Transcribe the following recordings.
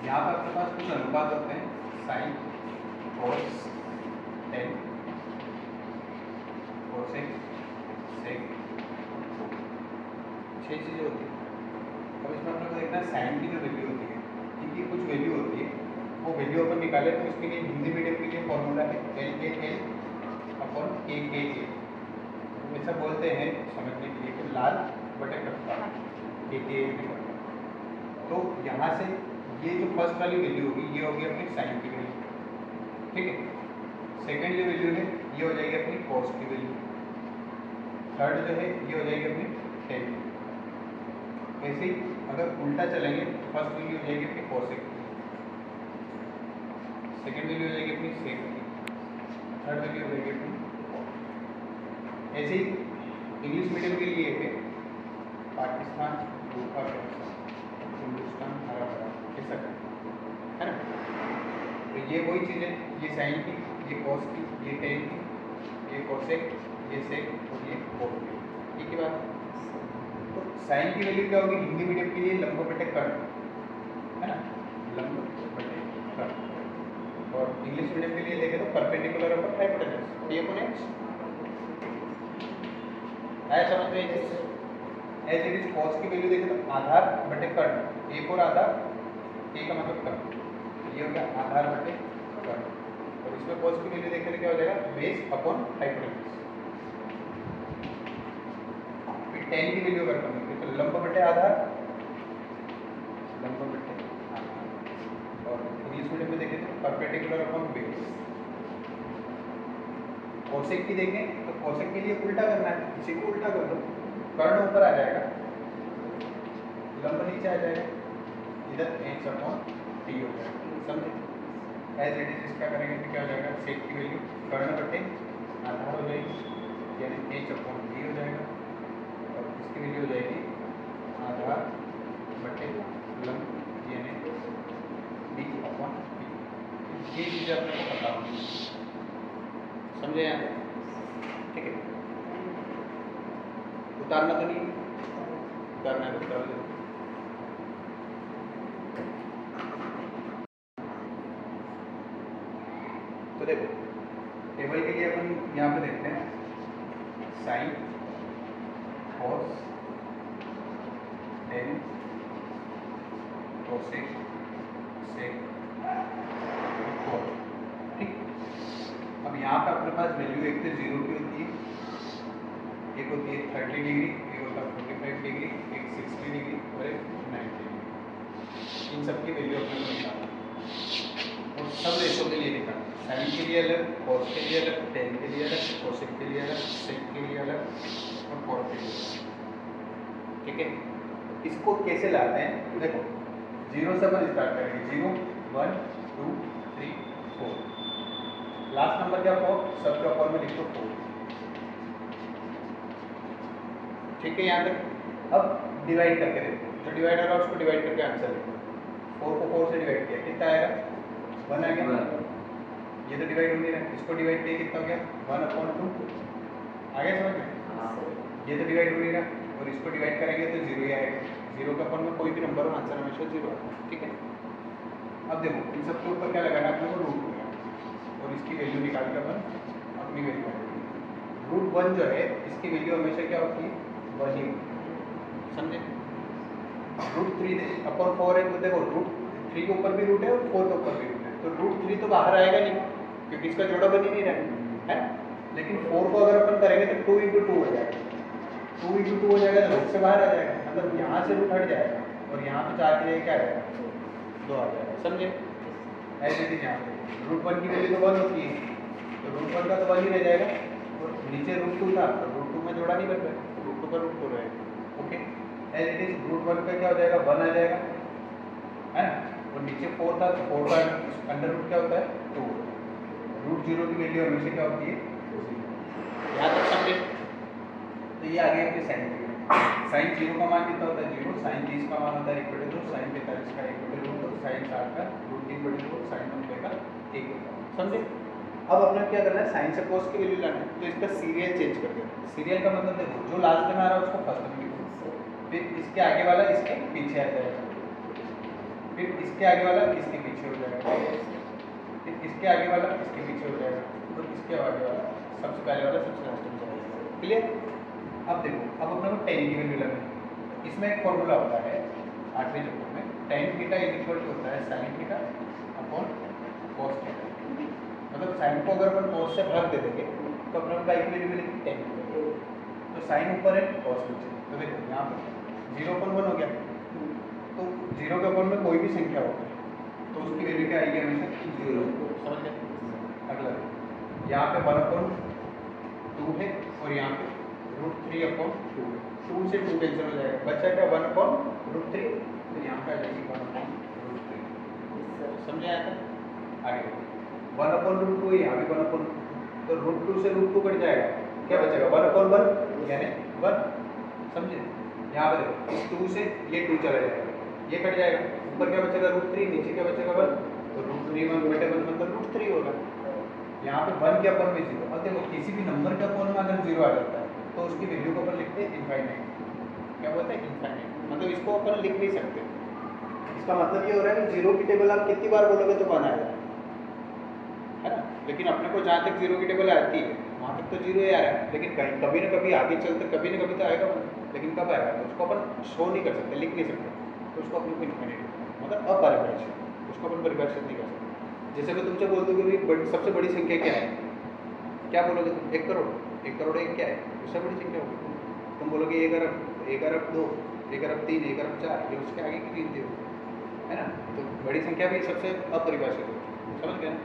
यहाँ पर आपके पास कुछ अनुपात होते हैं, साइन, कोस, टेन, कोसेक, सेक, 6 चीज़ें होती हैं। अब इसमें अपने को देखना है साइन की जो वैल्यू होती है, इनकी कुछ वैल्यू होती है, वो वैल्यू अपन निकाले तो उसके लिए हिंदी मीडियम के लिए फॉर्मूला है LAL अपॉन KKA। ऐसा बोलते हैं समझने के लिए कि लाल बटे कट्टा KKA। तो यहाँ से ये जो फर्स्ट वाली वैल्यू होगी ये होगी अपनी साइन की वैल्यू, ठीक है। सेकेंड जो वैल्यू है ये हो जाएगी अपनी कॉस की वैल्यू, थर्ड जो है ये हो जाएगी अपनी टेन की। ऐसे ही अगर उल्टा चलेंगे तो फर्स्ट वैल्यू हो जाएगी अपनी कोसेक की, सेकेंड वैल्यू हो जाएगी अपनी सेक की, थर्ड वैल्यू हो जाएगी अपनी। ऐसे ही इंग्लिश मीडियम के लिए है पाकिस्तान रूखा प्यासा, हिंदुस्तान हरा भरा, ऐसा है ना। तो ये वही चीज़ें, ये साइन की, ये कॉस की, ये टेन की, ये कोसेक, ये सेक और ये कोस की, ठीक है बात। तो साइन की वैल्यू क्या होगी हिंदी मीडियम के लिए लंब बटे कर्ण, है ना, लंब बटे कर्ण। और इंग्लिश मीडियम के लिए देखें तो perpendicular upon hypotenuse, P upon H। आया समझ में? एज इट इज कॉस की वैल्यू देखें तो आधार बटे कर्ण, एक और आधार, ए का मतलब कर्ण, ये हो गया आधार बटे कर्ण। और इसमें कॉस की वैल्यू देखें तो क्या हो जाएगा बेस अपॉन हाइपोटेनस। फिर टेन की वैल्यू अगर करेंगे तो लंब बटे आधार, लंब बटे आधार। और इंग्लिश मीडियम में देखें तो परपेंडिकुलर अपॉन बेस। कोसेक की देखें तो कोसेक के लिए उल्टा करना है, इसी को उल्टा कर दो, कर्ण ऊपर आ जाएगा, लंब नीचे आ जाएगा, इधर H अपॉन T हो जाएगा, समझे। एज इट इज इसका करेंगे तो क्या हो जाएगा सेक की वैल्यू कर्ण बटे आधार हो जाएगी, यानी H अपॉन T हो जाएगा। और इसकी वैल्यू हो जाएगी आधार बटे लंब यानी D अपॉन T। ये चीज़ें अपने को पता होगी, समझे यहाँ, ठीक है। उतारना तो नहीं, उतारना है तो उतार दो। तो देखो टेबल के लिए अपन यहाँ पे देखते हैं साइन, कॉस, टेन, कोसेक, सेक, कोस, ठीक। अब यहाँ पे अपने पास वैल्यू एक तो 0 की होती है, एक होती है 30 डिग्री, एक होता है 45 डिग्री, एक 60 डिग्री और एक 90 डिग्री। इन सब की वैल्यू अपने को निकालना और सब रेशो के लिए निकालना, साइन के लिए अलग, कॉस के लिए अलग, टेन के लिए अलग, कोसेक के लिए अलग, सेक के लिए अलग और कोस के लिए अलग, ठीक है। इसको कैसे लाते हैं देखो, 0 से अपन स्टार्ट करेंगे, 0 1 2 3 4, लास्ट नंबर क्या 4, सबके ऊपर में लिख दो 4, ठीक है यहाँ तक। अब डिवाइड करके देखो, जो डिवाइड होगा उसको डिवाइड करके आंसर लिखो। 4 को 4 से डिवाइड किया कितना आएगा 1 आ गया, ये तो डिवाइड हो गया, इसको डिवाइड किया कितना हो गया 1/2 आ गया समझ में। ये तो डिवाइड हो गया और इसको डिवाइड करेंगे तो 0 ही आएगा, 0 के अपन में कोई भी नंबर हो आंसर हमेशा 0 आता है, ठीक है। अब देखो इन सबके ऊपर क्या लगाना है अपने को रूट लगाना और इसकी वैल्यू निकाल कर अपन अपनी वैल्यू रूट 1 जो है इसकी वैल्यू हमेशा क्या होती है 1 ही होती है, समझे। रूट 3 अपॉन 4 है तो देखो रूट 3 के ऊपर भी रूट है और 4 के ऊपर भी रूट है, तो रूट 3 तो बाहर आएगा नहीं क्योंकि इसका जोड़ा बन ही नहीं रहा है, लेकिन 4 को अगर अपन करेंगे तो 2 × 2 हो जाएगा, 2 × 2 हो जाएगा तो रूट से बाहर आ जाएगा, मतलब यहाँ से रूट हट जाएगा और यहाँ पे 4 के लिए क्या आएगा 2 आ जाएगा, समझे। ऐसे ही यहाँ पे रूट 1 की वैल्यू तो 1 होती है तो रूट 1 का तो 1 ही रह जाएगा, और नीचे रूट 2 था तो रूट 2 में जोड़ा नहीं बन रहा है, रूट 2 का रूट 2 रहेगा, okay. As it is root 1 का क्या हो जाएगा 1 आ जाएगा, है ना, और नीचे 4 था तो 4 का अंडर रूट क्या होता है 2, रूट 0 की वैल्यू हमेशा क्या होती है 0, यहाँ तक समझे। तो ये आ गई अपनी साइन की, साइन 0 का मान कितना होता है 0, साइन 30 का मान होता है 1/2, साइन 45 का 1/2, साइन 60 का √3/2, साइन 90 का 1, समझे। अब अपने क्या करना है साइन से कोस की वैल्यू लाना है, तो इसका सीरियल चेंज कर देना, सीरियल का मतलब देखो जो लास्ट में आ रहा है उसको फर्स्ट में लिखो, फिर इसके आगे वाला इसके पीछे आ जाएगा, फिर इसके आगे वाला इसके पीछे हो जाएगा, फिर इसके आगे वाला इसके पीछे हो जाएगा, और इसके आगे वाला सबसे पहले वाला सबसे लास्ट में जाएगा। क्लियर? अब देखो, अब अपने को टेन की वैल्यू लगनी। इसमें एक फॉर्मूला होता है 8वें चैप्टर में, tan theta is equal to होता है sine theta upon cos theta. मतलब साइन को अगर अपन कॉस से भाग दे देंगे तो अपने को की वैल्यू मिलेगी टेन। तो साइन ऊपर है, कॉस नीचे। तो देखो यहाँ पर 0.1 हो गया, तो 0 के अपन में कोई भी संख्या होगी तो उसकी वैल्यू क्या आएगी? हमेशा 0। समझ गए? अगला यहाँ पे 1/2 है और यहाँ पे √3/2, 2 से 2 कैंसिल हो जाएगा, बचा क्या? 1/√3, तो यहाँ पे आ जाएगी 1/√3। समझे आया था? आगे 1/√2 है, यहाँ भी 1/2, तो √2 से √2 कट जाएगा, क्या बचेगा? 1/1 यानी 1। समझे? यहाँ पे देखो, इस 2 से ये 2 चला जाएगा, ये कट जाएगा, ऊपर क्या बचेगा? √3, नीचे क्या बचेगा? 1। तो √3 1/1 मतलब √3 होगा। यहाँ पे 1 के अपन में 0। अब देखो, किसी भी नंबर के अपन में अगर 0 आ जाता है तो उसकी वैल्यू को अपन लिखते हैं इनफाइनाइट। क्या बोलते हैं? इनफाइनाइट। मतलब इसको अपन लिख नहीं सकते। इसका मतलब ये हो रहा है कि 0 की टेबल आप कितनी बार बोलोगे तो 1 आएगा, है ना? लेकिन अपने को जहाँ तक 0 की टेबल आती है वहाँ तक तो 0 ही आ रहा है, लेकिन कहीं कभी ना कभी आगे चलते कभी ना कभी तो आएगा, लेकिन कब आएगा? तो उसको अपन शो नहीं कर सकते, लिख नहीं सकते, तो उसको अपने को इनफाइनाइट मतलब अपरिभाषित, उसको अपन परिभाषित नहीं कर सकते। जैसे मैं तुमसे बोल दूँ कि सबसे बड़ी संख्या क्या है, क्या बोलोगे तुम? 1 करोड़। 1 करोड़ 1 क्या है? उससे बड़ी संख्या होगी। तुम बोलोगे 1 अरब, 1 अरब 2, 1 अरब 3, 1 अरब 4, ये उसके आगे की गिनती होगी, है ना? तो बड़ी संख्या भी सबसे अपरिभाषित होगी। समझ गए ना?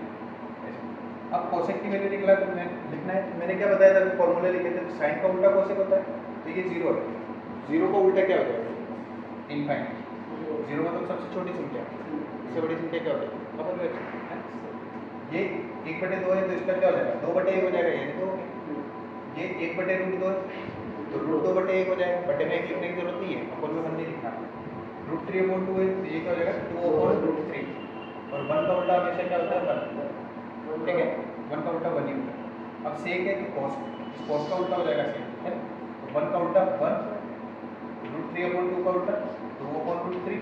अब कोसेक की वैल्यू निकला तो लिखना है। मैंने क्या बताया था? फॉर्मूले लिखे थे, साइन का उल्टा कोसेक होता है, तो ये 0 है। 0 का उल्टा क्या हो जाएगा? इनफाइनाइट। 0 मतलब सबसे छोटी संख्या, इससे बड़ी संख्या क्या हो जाएगी? अपरिभाषित। ये 1/2 है तो इसका क्या हो जाएगा? 2/1 हो जाएगा, यानी 2 हो गया। ये 1/√2 है तो √2/1 हो जाएगा, बटे में 1 लिखने की जरूरत नहीं है, अपन में 1 नहीं लिखना। √3/2 है तो ये क्या हो जाएगा? 2/√3। और 1 का उल्टा हमेशा क्या होता है? 1। ठीक है, 1 का उल्टा 1 ही होता है। अब सेक है तो कॉस, कॉस का उल्टा हो जाएगा सेक, है ना? तो 1 का उल्टा 1, √3/2 का उल्टा 2/√3,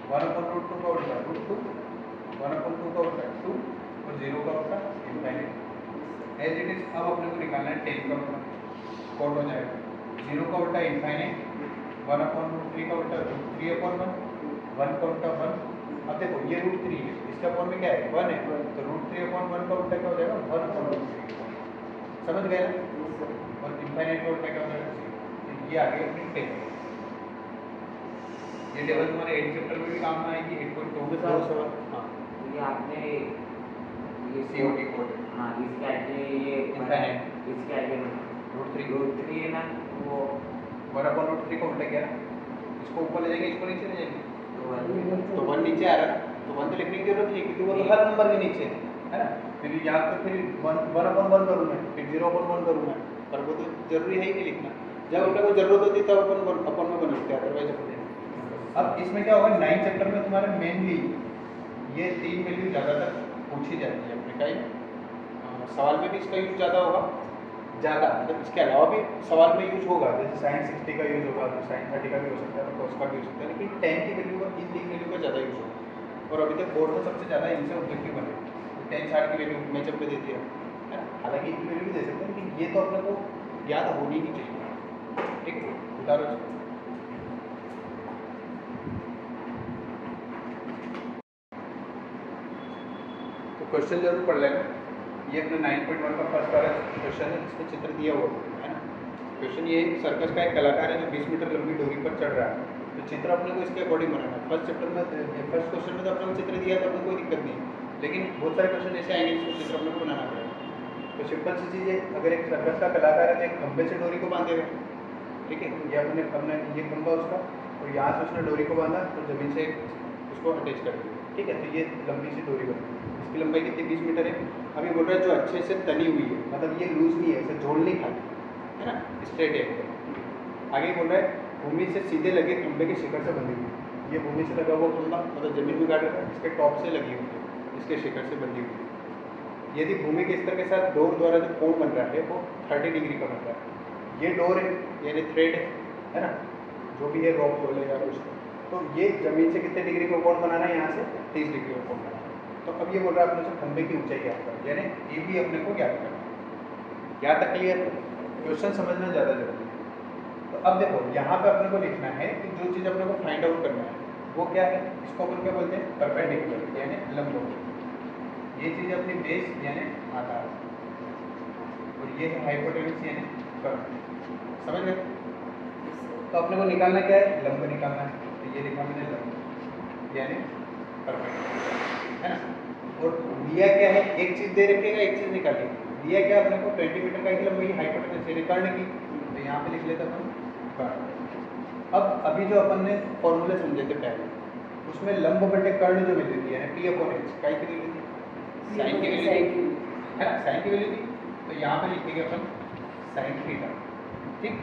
1/√2 का उल्टा √2, 1/2 का उल्टा 2 और 0 का उल्टा इनफाइनाइट। As it is. अब अपने को निकालना है 10 का उल्टा, कॉट हो जाएगा 0 का उल्टा इनफाइनाइट, 1/√3 का उल्टा √3/1, 1 का उल्टा 1। अब देखो ये √3 है, इसका अपॉन में क्या है? 1 है, तो √3/1 का उल्टा क्या हो जाएगा? 1/√3। समझ गए ना? और इनफाइनाइट का उल्टा क्या हो जाएगा? ये आगे अपनी 10। ये टेबल तुम्हारे 8 चैप्टर में भी काम में आएगी, 8.2 में सवाल। हाँ, ये आपने ये COT कोड। हाँ, इसके आगे ये इनफाइनाइट, इसके आगे √3 है ना, वो 1/√3 का उल्टा क्या है? इसको ऊपर ले जाएंगे, इसको नीचे ले जाएंगे, तो तो 1 नीचे आ रहा है ना, तो 1 तो लिखने की जरूरत नहीं है क्योंकि वो तो हर नंबर के नीचे है ना। फिर यहाँ पर फिर 1/1 करूँगा, फिर 0/1 करूँगा, पर वो तो जरूरी है ही नहीं लिखना। जब अपने को जरूरत होती है तब अपन में बन सकते हैं, अदरवाइज अपन। अब इसमें क्या होगा? 9 चैप्टर में तुम्हारे मेनली ये 3 वैल्यू ज़्यादातर पूछी जाती है अपने का सवाल में भी इसका यूज ज़्यादा होगा, ज़्यादा मतलब इसके अलावा भी सवाल में यूज होगा, जैसे साइन 60 का यूज होगा, तो साइन 30 का भी हो सकता है, cos का भी हो सकता है, लेकिन 10 की वैल्यू का, इन 3 वैल्यू का ज़्यादा यूज होगा। और अभी तक बोर्ड में सबसे ज़्यादा इनसे ऑब्जेक्टिव बने 10 60 की वैल्यू मैचअप पे देती है ना। हालांकि इनकी वैल्यू भी दे सकते हैं, लेकिन ये तो अपने को याद होनी ही चाहिए। ठीक है, उतारो। तो क्वेश्चन जरूर पढ़ लेना। ये अपने 9.1 का फर्स्ट वाला क्वेश्चन है, इसमें चित्र दिया हुआ है ना। क्वेश्चन ये सर्कस का एक कलाकार है जो 20 मीटर लंबी डोरी पर चढ़ रहा है, तो चित्र अपने को इसके अकॉर्डिंग बनाना है। फर्स्ट चैप्टर में फर्स्ट क्वेश्चन में तो अपने को चित्र दिया तो अपने कोई दिक्कत नहीं है, लेकिन बहुत सारे क्वेश्चन ऐसे आएंगे जिसको चित्र अपने को बनाना पड़ेगा। तो सिंपल सी चीज़ है, अगर एक सर्कस का कलाकार है तो एक खंभे से डोरी को बांधेगा, ठीक है, ये अपने ये खंभा उसका, और यहाँ से उसने डोरी को बांधा तो ज़मीन से उसको अटैच कर दिया, ठीक है। तो ये लंबी सी डोरी बनी, इसकी लंबाई कितनी? 20 मीटर है। अभी बोल रहा है जो अच्छे से तनी हुई है, मतलब ये लूज नहीं है, इसे झोल नहीं खाती है ना, स्ट्रेट है एकदम। आगे बोल रहा है भूमि से सीधे लगे खंभे के शिखर से बंधी हुई, ये भूमि से लगा हुआ खंभा मतलब जमीन में गाड़ रखा है, इसके टॉप से लगी हुई है, इसके शिखर से बंधी हुई है। यदि भूमि के स्तर के साथ डोर द्वारा जो कोण बन रहा है वो 30 डिग्री का बन रहा है, ये डोर है यानी थ्रेड है ना, जो भी है रॉक बोले या कुछ, तो ये जमीन से कितने डिग्री का कोण बनाना है, यहाँ से 30 डिग्री का कोण बनाना है। तो अब ये बोल रहा है अपने से खंबे की ऊंचाई ज्ञात करना, यानी ए बी अपने को ज्ञात करना है। यहाँ तक क्लियर? क्वेश्चन समझना ज़्यादा जरूरी है। तो अब देखो यहाँ पे अपने को लिखना है कि जो चीज़ अपने को फाइंड आउट करना है वो क्या है, इसको अपन क्या बोलते हैं, परपेंडिकुलर यानी लंबवत। ये चीज़ अपनी बेस यानी आधार, और ये है हाइपोटेन्यूज यानी कर्व। समझ गए? तो अपने को निकालना क्या है, लंब निकालना है। तो ये लिखा मैंने लंब यानी परपेंडिकुलर, है ना। और दिया क्या है, एक चीज़ दे रखेगा, एक चीज़ निकालिए। दिया क्या अपने को 20 मीटर का ही लंबाई हाइपोटेन्यूज यानी कर्ण की, तो यहाँ पे लिख लेते अपन कर्ण। अब अभी जो अपन ने फॉर्मूले समझे थे पहले, उसमें लंब बटे कर्ण जो वैल्यू थी यानी पी अपॉन एच, क्या की वैल्यू थी, साइन की वैल्यू थी, है ना, साइन की वैल्यू थी। तो यहाँ पे लिखेंगे अपन साइन थीटा, ठीक।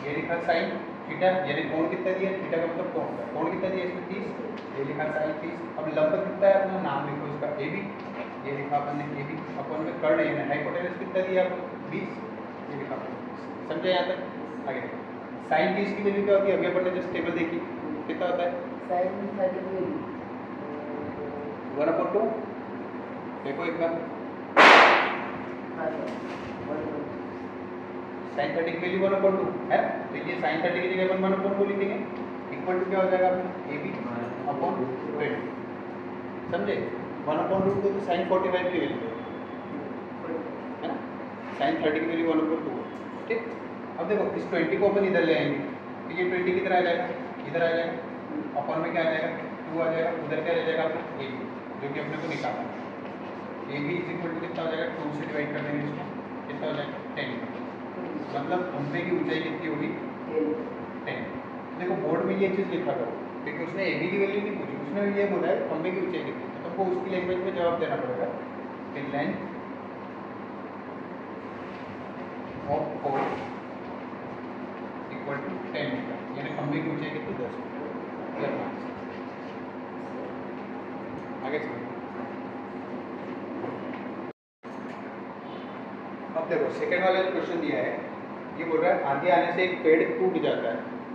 ये लिखा साइन थीटा यानी कोण कितना दिया, थीटा का मतलब कोण का, कोण कितना दिया इसमें 30, ये लिखा साइन 30। अब लंब कितना है, अपना नाम लिखो इसका ए बी, ये लिखा अपन ने ए बी। अपन में कर्ण यानी हाइपोटेन्यूज कितना दिया आपको 20, ये लिखा अपन, समझे यहाँ तक? आगे देखो साइन 30 की वैल्यू क्या होती है, अभी अपन ने जस्ट टेबल देखी, कितना होता है साइन 30 1/2। देखो एक बार साइन 30 की वैल्यू 1/2 है, तो ये साइन 30 की जगह अपन 1/2 लिखेंगे, इक्वल टू क्या हो जाएगा अपना ए बी अपॉन 20, समझे। 1/2 तो साइन 45 की वैल्यू है ना, साइन 30 की वैल्यू 1/2, ठीक। अब देखो इस 20 को अपन इधर ले आएंगे, तो ये 20 किधर आ जाएगा, इधर आ जाएगा, अपॉन में क्या आ जाएगा 2 आ जाएगा, उधर क्या रह जाएगा अपना ए बी, जो कि अपने को निकालना है। A B is equal to कितना हो जाएगा, 2 से डिवाइड कर देंगे इसको, कितना हो जाएगा 10, मतलब खंभे की ऊंचाई कितनी होगी 10। देखो बोर्ड में ये चीज़ लिखा करो, क्योंकि उसने ए बी की वैल्यू नहीं पूछी, उसने ये बोला है खंभे की ऊंचाई कितनी, तो तुमको उसकी लैंग्वेज में जवाब देना पड़ेगा कि length of pole equal to 10 metre, यानी खंभे की ऊंचाई कितनी 10 मीटर। आगे चलो, अब देखो सेकंड वाला जो क्वेश्चन दिया है, ये बोल रहा है आंधी आने से एक पेड़ टूट जाता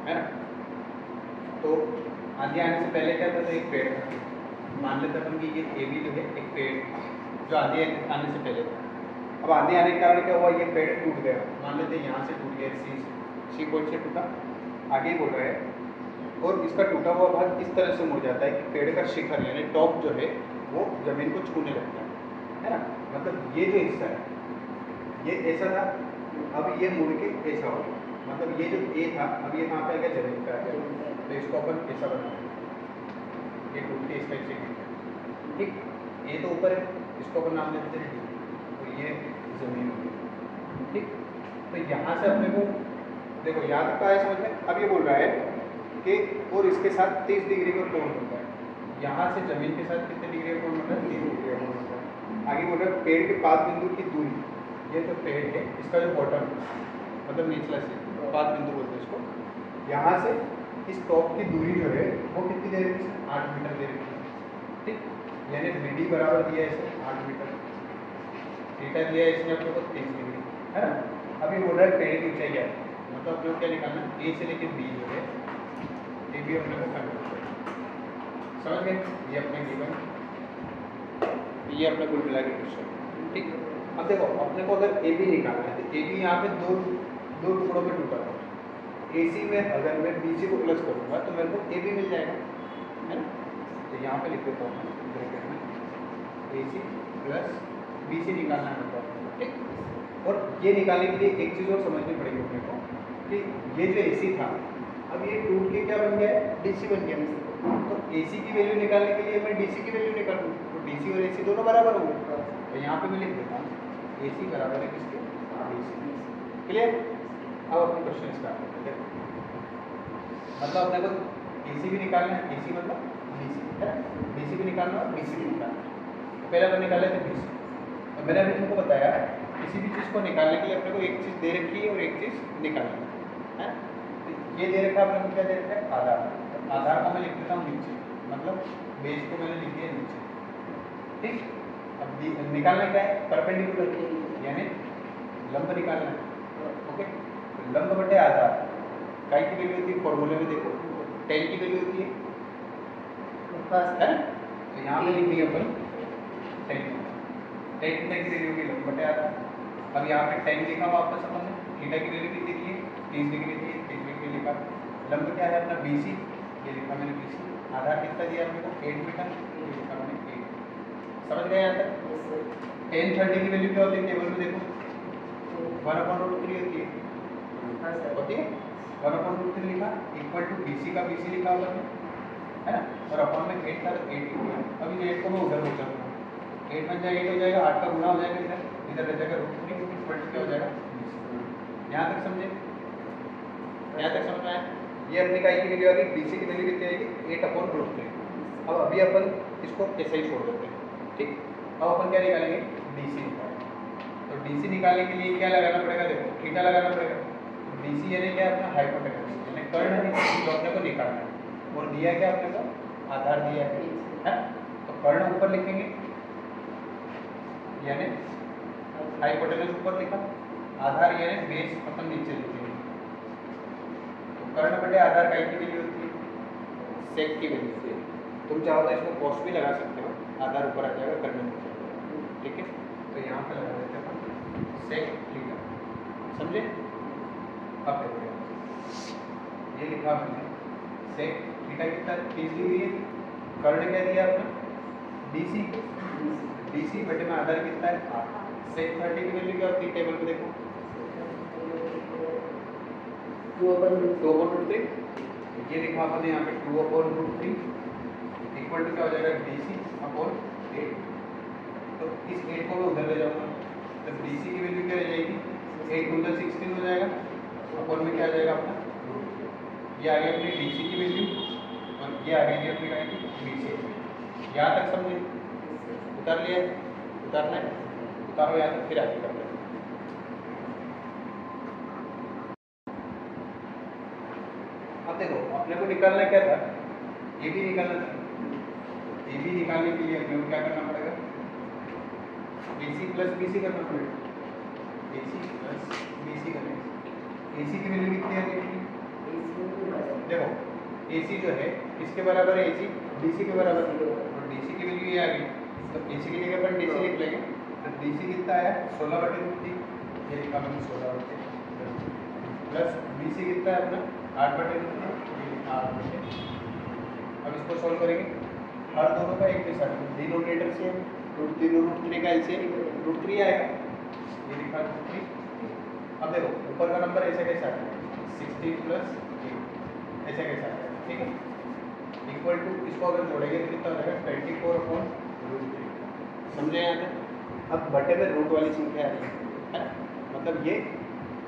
है ना। तो आंधी आने से पहले क्या था, तो एक पेड़ था, मान लेते अपन कि ये ए बी जो है एक पेड़ जो आंधी आने से पहले था। अब आंधी आने के कारण क्या हुआ, ये पेड़ टूट गया, मान लेते हैं यहाँ से टूट गया, सी पॉइंट से टूटा। आगे बोल रहा है और इसका टूटा हुआ भाग इस तरह से मुड़ जाता है कि पेड़ का शिखर यानी टॉप जो है वो जमीन को छूने लगता है ना। मतलब ये जो हिस्सा है ये ऐसा था, अब ये मुड़ के ऐसा हो गया, मतलब ये जो ए था अब ये कहाँ पे आ गया, जमीन पे आ गया। तो इसको अपन ऐसा बनाएंगे, ये टूट के इस टाइप से गिर गया, ठीक। ए तो ऊपर है, इसको अपन नाम देते हैं डी, तो ये जमीन हो गई, ठीक। तो यहाँ से अपने को देखो यहाँ तक आया समझ में। अब ये बोल रहा है कि और इसके साथ 30 डिग्री का कोण होता है, यहाँ से जमीन के साथ कितने डिग्री का कोण होता है, 30 डिग्री का कोण होता है। आगे बोल रहा है पेड़ के पाद बिंदु की दूरी, ये जो पेड़ है इसका जो बॉटम मतलब निचला से पाद बिंदु बोलते हैं इसको, यहाँ से इस टॉप की दूरी जो है वो कितनी दे रखी है, 8 मीटर दे रखी है, ठीक। यानी बी डी बराबर दिया है इसे 8 मीटर, थीटा दिया है इसमें अपने को 30 डिग्री, है ना। अभी बोल रहा है पेड़ की ऊंचाई क्या है, मतलब अपने को क्या निकालना है, ए से लेके बी जो है ए बी अपने को फाइंड करना है, समझ गए। ये अपने गिवन, ये अपने कुल मिला के क्वेश्चन, ठीक। अब देखो अपने को अगर ए बी निकालना है तो ए बी यहाँ पे दो टुकड़ों में टूटा था, ए सी में अगर मैं बी सी को प्लस करूँगा तो मेरे को ए बी मिल जाएगा, है ना। तो यहाँ पे लिख देता हूँ ब्रैकेट में ए सी प्लस बी सी निकालना है मेरे को, ठीक। और ये निकालने के लिए एक चीज़ और समझनी पड़ेगी अपने को कि ये जो ए सी था अब ये टूट के क्या बन गया है, डी सी बन गया। तो ए सी की वैल्यू निकालने के लिए मैं डी सी की वैल्यू निकालूँ, तो डी सी और ए सी दोनों बराबर होंगे, तो यहाँ पे मैं लिख देता हूँ ए सी बराबर है किसके, डी सी। क्लियर। अब अपने क्वेश्चन स्टार्ट करते हैं। मतलब अपने को ए सी भी निकालना है, ए सी मतलब डी सी, है ना, डी सी भी निकालना है, डी सी भी निकालना है। तो पहले अपन निकाले थे डी सी। तो मैंने अभी तुमको बताया किसी भी चीज़ को निकालने के लिए अपने को एक चीज़ दे रखी है और एक चीज़ निकालना है। तो ये दे रखा है अपने को, क्या दे रखा है, आधार। तो आधार को मैं लिख देता हूँ नीचे, मतलब बेस को मैंने लिख दिया नीचे, ठीक। अब निकालना क्या है, परपेंडिकुलर यानी लंब निकालना है, ओके। लंब बटे आधार काय की वैल्यू होती है, फॉर्मूले में देखो 10 की वैल्यू होती है फर्स्ट है ना? तो यहाँ पे लिखेंगे अपन 10 की वैल्यू की लंब बटे आधा। अब यहाँ पे 10 लिखा हुआ आपका संबंध है, थीटा की वैल्यू कितनी दी है 30 डिग्री दी है, 30 डिग्री लिखा। लंब क्या है अपना BC, ये लिखा मैंने BC। आधार कितना दिया अपने को 8 मीटर, ये लिखा मैंने 8। समझ गए यहाँ तक? tan 30 की वैल्यू क्या होती है टेबल में देखो 1/√3 होती है, होती है 1/√3 लिखा इक्वल टू BC का BC लिखा हुआ है ना, और अपॉन में 8 था 8 लिखा। अब इस 8 को मैं उधर ले चलूँगा, 8 बन जाएगा 8 हो जाएगा, 8 का गुना हो जाएगा इधर, इधर रह जाएगा √3 इक्वल टू क्या हो जाएगा 20। यहाँ तक समझे? यहाँ तक समझ में आया? ये अपनी काई की वैल्यू आ गई, BC की वैल्यू कितनी आएगी 8/√3। अब अभी अपन इसको ऐसे ही छोड़ देते हैं, ठीक। अब अपन क्या निकालेंगे DC निकालेंगे। तो DC निकालने के लिए क्या लगाना पड़ेगा, देखो थीटा लगाना पड़ेगा। तो DC यानी क्या अपना हाइपोटेनस यानी कर्ण है जो अपने को निकालना है, और दिया क्या अपने को आधार दिया है, तो कर्ण ऊपर लिखेंगे यानी हाइपोटेनस ऊपर लिखा, आधार यानी बेस अपन नीचे लिखेंगे। तो कर्ण बटे आधार काई की वैल्यू होती है सेक की वैल्यू से। तुम चाहो तो इसको कॉस भी लगा सकते हो, आधार ऊपर आ जाएगा कर्ण नीचे, ठीक है। तो यहाँ पे लगा देते हैं सेक थीटा, समझे? अब देखो ये लिखा मैंने सेक थीटा कितना 30 डिग्री है, कर्ण क्या दिया आपने DC बटे में आधार कितना है 8। सेक 30 की वैल्यू क्या होती है टेबल पे देखो 2/√3, ये लिखा आपने यहाँ पे 2/√3 इक्वल टू क्या हो जाएगा DC/8। तो इस 8 को मैं उधर ले जाऊंगा, तो DC की वैल्यू क्या रह जाएगी 8 × 16 हो जाएगा, अपॉन में क्या आ जाएगा अपना ये आ गई अपनी DC की वैल्यू, और ये आ गई अपनी क्या की BC। यहाँ तक समझे? उतार लिया, उतारना है उतारो यहाँ तक, फिर आगे करते हैं। अब देखो अपने को निकालना क्या था, AB निकालना था। AB निकालने के लिए अपने को क्या करना पड़ेगा AC + BC करना पड़ेगा, AC + BC करेंगे। AC की वैल्यू कितनी है देखो AC जो है किसके बराबर है AC DC के बराबर है, और DC की वैल्यू ये आ गई, तो AC की जगह पर DC लिख लेंगे। तो DC कितना आया 16/√3, ये लिखा मैंने 16/√3 प्लस BC कितना है अपना 8/√3, ये लिखा 8/। अब इसको सॉल्व करेंगे, हर दोनों का एक के साथ डिनोमिनेटर से √3 का LCM √3 आएगा, ये लिखा √3। अब देखो ऊपर का नंबर ऐसे कैसे आता है 16 + 8 ऐसे कैसे आता है, ठीक है। इक्वल टू इसको अगर जोड़ेंगे तो कितना हो जाएगा 24/√3, समझे यहाँ तक? अब बटे में रूट वाली संख्या है, मतलब ये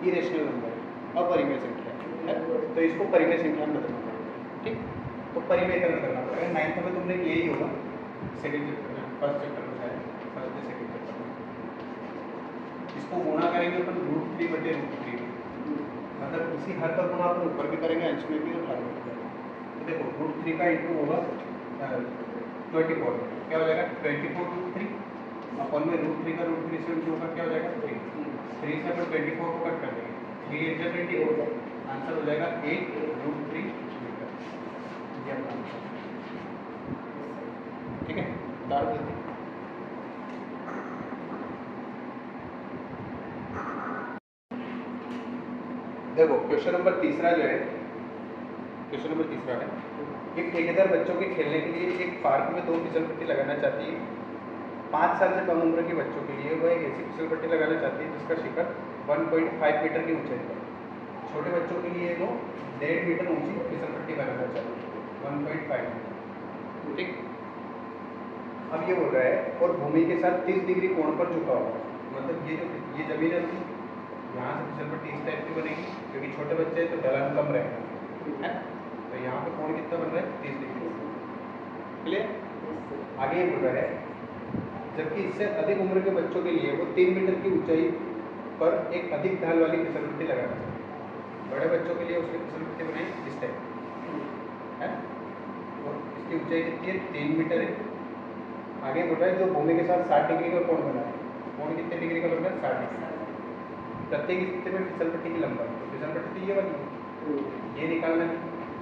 इरेशनल नंबर है, अपरिमेय संख्या है, तो इसको परिमेय संख्या में बदलना पड़ेगा, ठीक। तो परिमेयकरण करना पड़ेगा। 9th में तुमने यही होगा, सेकंड चैप्टर में, फर्स्ट चैप्टर में शायद, फर्स्ट या सेकंड चैप्टर में। इसको गुणा करेंगे अपन √3/√3, मतलब इसी हर का गुणा अपन ऊपर भी करेंगे, अंश में भी और हर में भी करेंगे। तो देखो √3 का इंटू होगा 24, क्या हो जाएगा 24√3, अपन में √3 का √3 से इंटू होगा क्या हो जाएगा 3 से अपन 24 को कट कर देंगे, 3 × 24, आंसर हो जाएगा 8√3 मीटर, ये अपना आंसर, ठीक है। उतार देते हैं। देखो क्वेश्चन नंबर तीसरा जो है, क्वेश्चन नंबर तीसरा है, एक ठेकेदार बच्चों के खेलने के लिए एक पार्क में 2 फिसल पट्टी लगाना चाहती है। 5 साल से कम उम्र के बच्चों के लिए वह एक ऐसी फिसल पट्टी लगाना चाहती है जिसका शिखर 1.5 मीटर की ऊंचाई पर। छोटे बच्चों के लिए वो 1.5 मीटर ऊंची फिसल पट्टी बनाना चाहती है 1.5 मीटर, ठीक। अब ये बोल रहा है और भूमि के साथ 30 डिग्री कोण पर झुका हुआ, मतलब ये जो ये जमीन है यहाँ से फिसल पट्टी इस टाइप की बनेगी, क्योंकि छोटे बच्चे हैं तो ढलान कम रहेगा, है। तो यहाँ पे कोण कितना बन रहा है 30 डिग्री, क्लियर। आगे ये बोल रहा है जबकि इससे अधिक उम्र के बच्चों के लिए वो 3 मीटर की ऊंचाई पर एक अधिक ढाल वाली फिसल पट्टी लगाना चाहिए। बड़े बच्चों के लिए उसकी फिसल पट्टी बनाई इस टाइप है, और इसकी ऊंचाई कितनी है 3 मीटर है। आगे बोल रहा है जो भूमि के साथ 60 डिग्री का कोण बना है, कोण कितने डिग्री का बन रहा है 60 डिग्री। प्रत्येक स्थिति में फिसल पट्टी की लंबाई, तो फिसल पट्टी ये वाली ये निकालना है,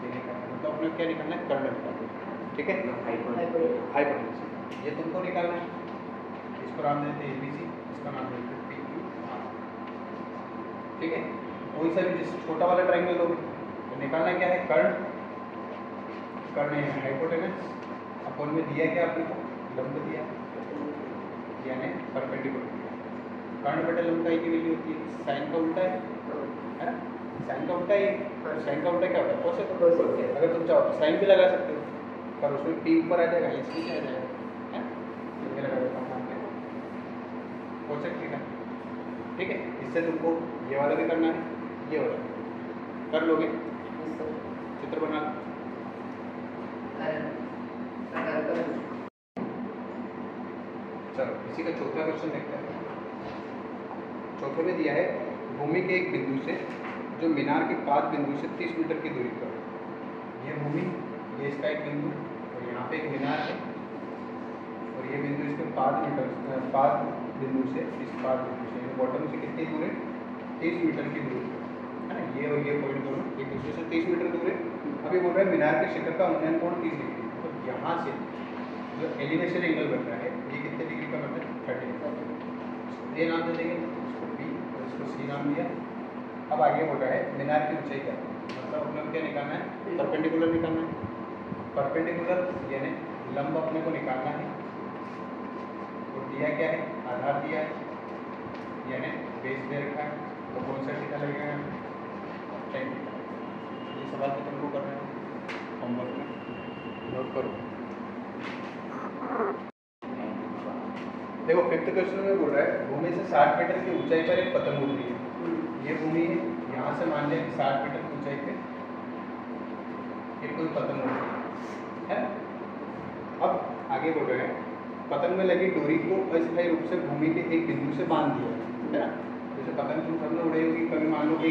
ये निकालना है। मतलब अपने क्या निकालना है, कर्ण निकालना है, ठीक है। हाइपोटेन्यूज ये तुमको निकालना है, इसको नाम देते हैं ABC, इसका नाम देते हैं PQR, ठीक है। कोई सा भी जैसे छोटा वाला ट्राइंगल लोगे तो निकालना क्या है, कर्ण, कर्ण है हाइपोटेनस, अपन में दिया क्या अपने को, लंब दिया यानी परपेंडिकुलर दिया। कर्ण बटे लंब का एक ही वैल्यू होती है, साइन का उल्टा है ना, साइन का उल्टा ही, साइन का उल्टा क्या होता है, कोसेक। अगर तुम चाहो तो साइन भी लगा सकते हो, पर उसमें P ऊपर आ जाएगा, एच नीचे आ जाएगा, है ये लगा देता हूँ मैं, कोसेक थीटा, ठीक है। इससे तुमको ये वाला भी करना है, ये वाला कर लोगे, चित्र बना लो। चलो इसी का चौथा क्वेश्चन देखते हैं। चौथे में दिया है भूमि के एक बिंदु से जो मीनार के पाद बिंदु से 30 मीटर की दूरी पर, ये भूमि, ये इसका एक बिंदु और यहाँ पे एक मीनार है और ये बिंदु इसके पाद बिंदु से, इस पाद बिंदु से बॉटम से कितनी दूर है, 30 मीटर की दूरी है ना, ये और ये पॉइंट दोनों एक दूसरे से 30 मीटर दूर है। अभी बोल रहा है मीनार के शिखर का उन्नयन कोण 30 डिग्री, तो यहाँ से जो एलिवेशन एंगल बन रहा है ये कितने डिग्री का बनता है, 30 डिग्री। ये नाम दे देंगे, इसको B और इसको C नाम दिया। अब आगे बोल रहा है मीनार की ऊंचाई क्या है, मतलब अपने को क्या निकालना है, परपेंडिकुलर निकालना है। परपेंडिकुलर यानी लंब अपने को निकालना है, और दिया क्या है, आधार दिया है यानी बेस दे रखा है, तो कौन सा थीटा लगेगा, 10 थीटा। ये सवाल तो तुमको करना है होमवर्क में, नोट करो। देखो फिफ्थ क्वेश्चन में बोल रहा है भूमि से 60 मीटर की ऊंचाई पर एक पतंग उड़ रही है, ये भूमि है, यहाँ से मान लिया कि 60 मीटर की ऊंचाई पे एक कोई पतंग उड़ रही है। अब आगे बोल रहे हैं पतंग में लगी डोरी को अस्थायी रूप से भूमि के एक बिंदु से बांध दिया है ना। जैसे पतंग तुम सबने उड़ाई होगी, कभी मान लो कि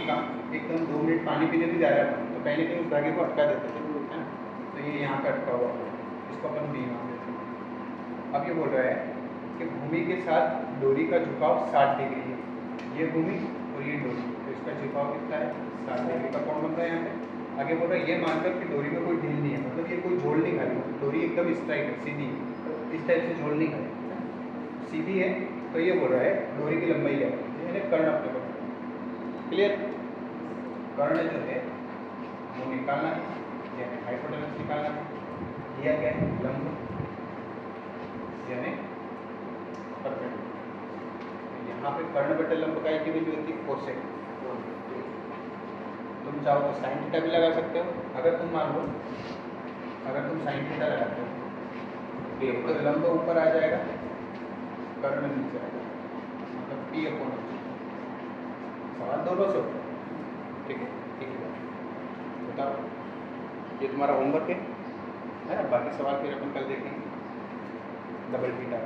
एकदम 2 मिनट पानी पीने भी जा रहा था तो पहले कहीं उस धागे को अटका देते थे, है ना, तो ये यहाँ पे अटका हुआ है, इसको अपन B मान देते हैं। अब ये बोल रहा है कि भूमि के साथ डोरी का झुकाव 60 डिग्री है, ये भूमि और ये डोरी, तो इसका झुकाव कितना है, 60 डिग्री का कोण बन रहा है यहाँ पे। आगे बोल रहा है ये मानकर कि डोरी में कोई ढील नहीं है, मतलब ये कोई झोल नहीं खा रही, डोरी एकदम स्ट्राइट है, सीधी है, इस टाइप से झोल नहीं खा रही, सीधी है। तो ये बोल रहा है डोरी की लंबाई क्या है, कर्ण अपने को क्लियर, कर्ण जो है वो निकालना है, यानी हाइपोटेनस निकालना है, दिया क्या है, लंब यानी परपेंडिकुलर। यहाँ पे कर्ण बटे लंब का एक ही वैल्यू होती है, कोसेक। तुम चाहो तो साइन थीटा भी लगा सकते हो, अगर तुम मान लो अगर तुम साइन थीटा लगाते हो तो लंब ऊपर आ जाएगा, कर्ण नीचे आ जाएगा, मतलब P अपॉन सवाल दोनों से होता है, ठीक है, ठीक है। बताओ ये तुम्हारा होमवर्क है ना, बाकी सवाल फिर अपन कल देखेंगे, डबल थीटा।